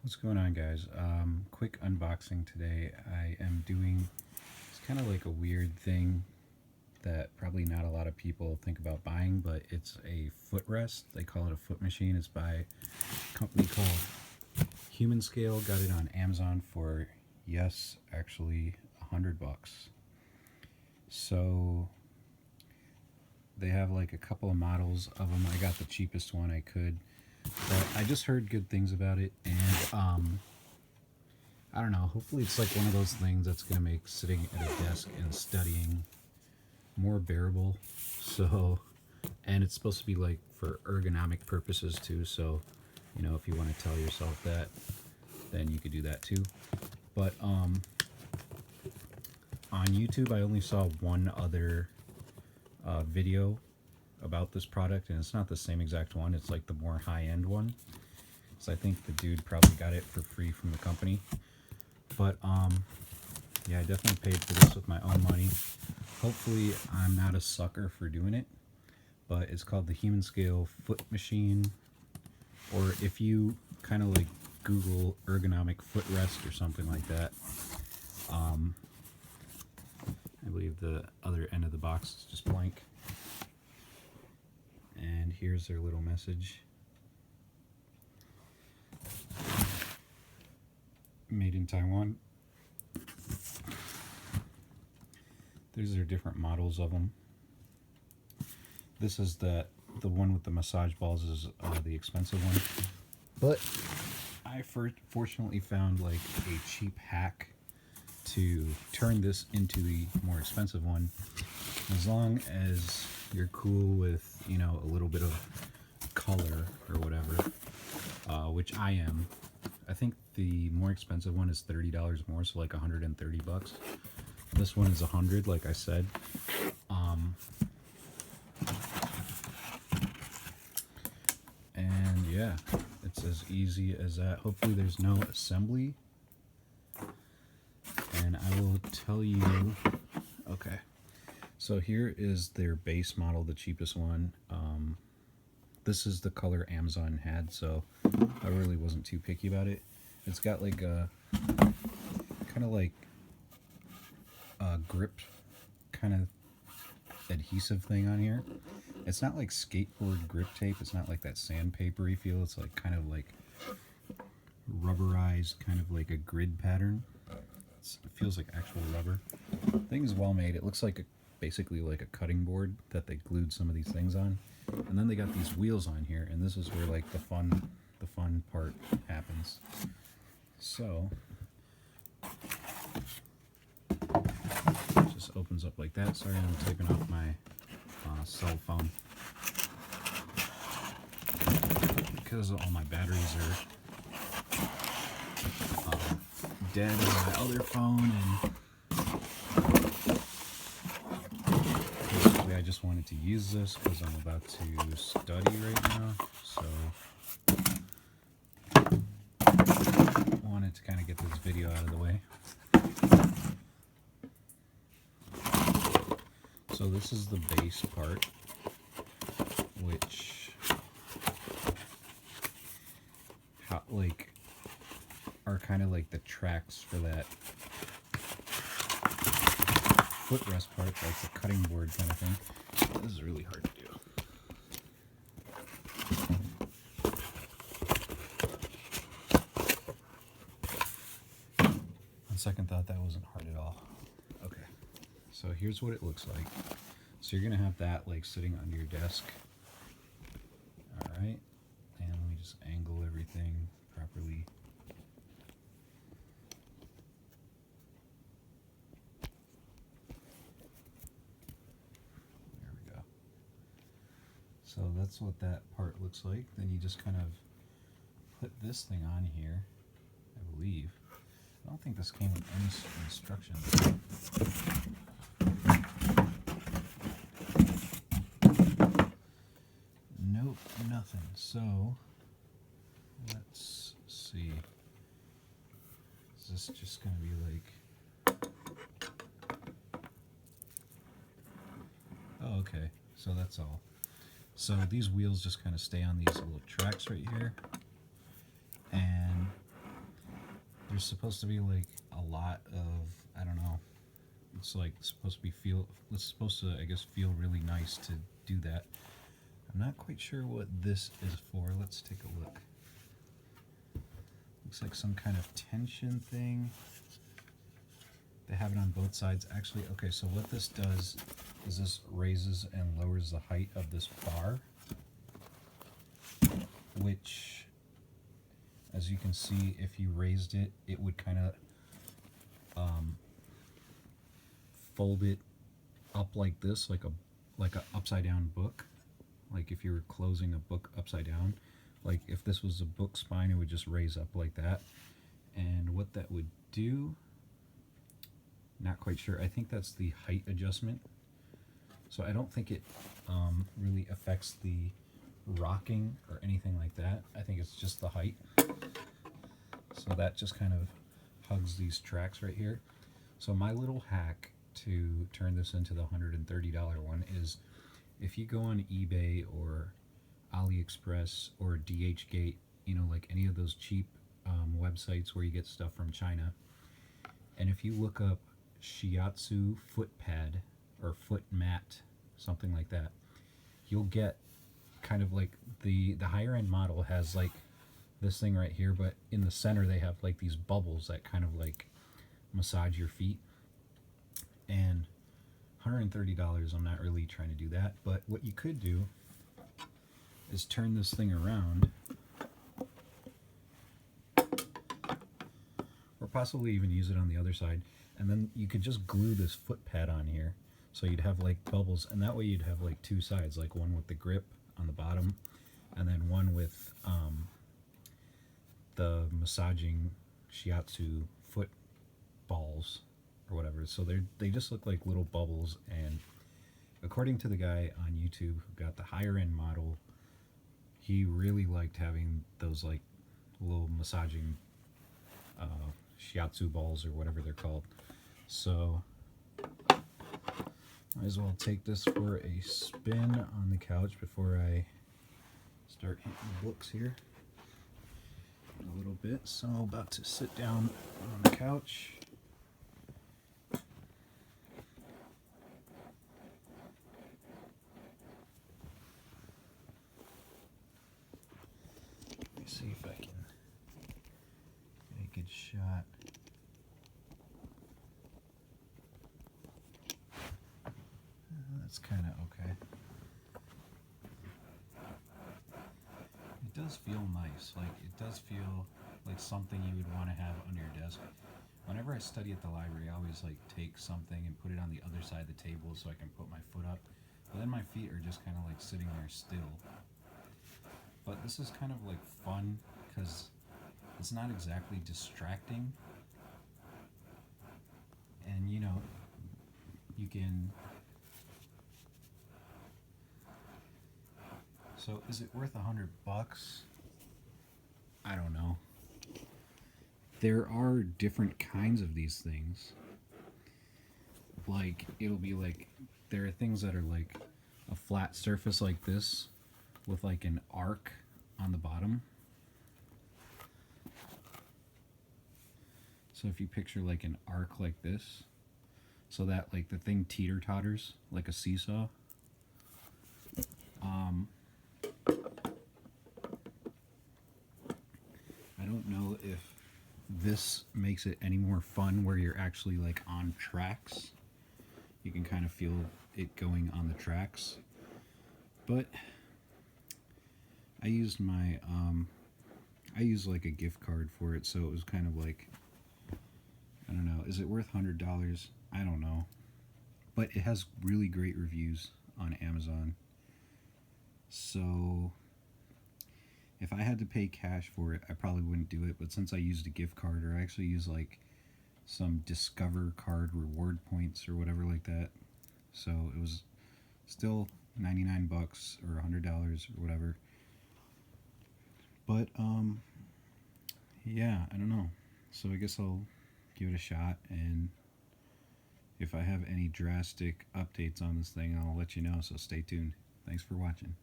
What's going on, guys? Quick unboxing today. I am doing, it's kind of like a weird thing that probably not a lot of people think about buying, but it's a footrest. They call it a foot machine. It's by a company called HumanScale. Got it on Amazon for, yes, actually $100. So they have like a couple of models of them. I got the cheapest one I could. But I just heard good things about it, and I don't know, hopefully it's like one of those things that's going to make sitting at a desk and studying more bearable. So, and it's supposed to be like for ergonomic purposes too, so, you know, if you want to tell yourself that, then you could do that too. But on YouTube, I only saw one other video about this product, and it's not the same exact one. It's like the more high-end one. So I think the dude probably got it for free from the company. But yeah, I definitely paid for this with my own money. Hopefully I'm not a sucker for doing it. But it's called the HumanScale Foot Machine. Or if you kind of like Google ergonomic footrest or something like that, I believe the other end of the box is just blank. And here's their little message. Made in Taiwan. These are different models of them. This is the one with the massage balls is the expensive one. But I fortunately found like a cheap hack to turn this into the more expensive one. As long as you're cool with, you know, a little bit of color or whatever, which I am. I think the more expensive one is $30 more, so like $130. This one is $100, like I said. And yeah, it's as easy as that. Hopefully there's no assembly. And I will tell you, okay. So here is their base model, the cheapest one. This is the color Amazon had, so I really wasn't too picky about it. It's got like a kind of like a grip kind of adhesive thing on here. It's not like skateboard grip tape. It's not like that sandpapery feel. It's like kind of like rubberized, kind of like a grid pattern. It feels like actual rubber. The thing is well made. It looks like basically like a cutting board that they glued some of these things on. And then they got these wheels on here, and this is where like the fun part happens. So it just opens up like that. Sorry, I'm taking off my cell phone because all my batteries are dead on my other phone, and basically I just wanted to use this because I'm about to study right now, so I wanted to kind of get this video out of the way. So this is the base part, which like are kind of like the tracks for that footrest part, like the cutting board kind of thing. This is really hard to do. On second thought, that wasn't hard at all. Okay, so here's what it looks like. So you're gonna have that like sitting under your desk. All right, and let me just angle everything properly. There we go. So that's what that part looks like. Then you just kind of put this thing on here, I believe. I don't think this came with any instructions. Nope, nothing. So let's see. Is this just going to be like... Oh, okay. So that's all. So these wheels just kind of stay on these little tracks right here. And there's supposed to be like a lot of, I don't know, it's like supposed to be it's supposed to, I guess, feel really nice to do that. I'm not quite sure what this is for. Let's take a look. Looks like some kind of tension thing. They have it on both sides. Actually, okay, so what this does is this raises and lowers the height of this bar, which, as you can see, if you raised it, it would kind of fold it up like this, like a upside down book. Like if you were closing a book upside down, like if this was a book spine, it would just raise up like that. And what that would do, not quite sure. I think that's the height adjustment. So I don't think it really affects the rocking or anything like that. I think it's just the height. So that just kind of hugs these tracks right here. So my little hack to turn this into the $130 one is, if you go on eBay or AliExpress or DHgate, you know, like any of those cheap websites where you get stuff from China, and if you look up Shiatsu foot pad or foot mat, something like that, you'll get kind of like the higher end model has like this thing right here, but in the center they have like these bubbles that kind of like massage your feet. And $130, I'm not really trying to do that, but what you could do is turn this thing around, or possibly even use it on the other side, and then you could just glue this foot pad on here, so you'd have like bubbles, and that way you'd have like two sides, like one with the grip on the bottom and then one with the massaging Shiatsu foot balls or whatever. So they just look like little bubbles, and according to the guy on YouTube who got the higher end model, he really liked having those like little massaging Shiatsu balls or whatever they're called. So might as well take this for a spin on the couch before I start hitting the books here a little bit. So about to sit down on the couch. Let me see if I can get a good shot. That's kind of okay. It does feel nice. Like, it does feel like something you would want to have under your desk. Whenever I study at the library, I always like take something and put it on the other side of the table so I can put my foot up. But then my feet are just kind of like sitting there still. But this is kind of like fun because it's not exactly distracting. And you know, you can... So is it worth $100? I don't know. There are different kinds of these things. Like, it'll be like, there are things that are like a flat surface like this with like an arc on the bottom. So if you picture like an arc like this, so that like the thing teeter-totters like a seesaw. I don't know if this makes it any more fun where you're actually like on tracks. You can kind of feel it going on the tracks. But I used my I used like a gift card for it, so it was kind of like, I don't know, is it worth $100? I don't know. But it has really great reviews on Amazon. So if I had to pay cash for it, I probably wouldn't do it. But since I used a gift card, or I actually used like some Discover card reward points or whatever like that, so it was still $99 or $100 or whatever. But yeah, I don't know. So I guess I'll give it a shot, and if I have any drastic updates on this thing, I'll let you know. So stay tuned. Thanks for watching.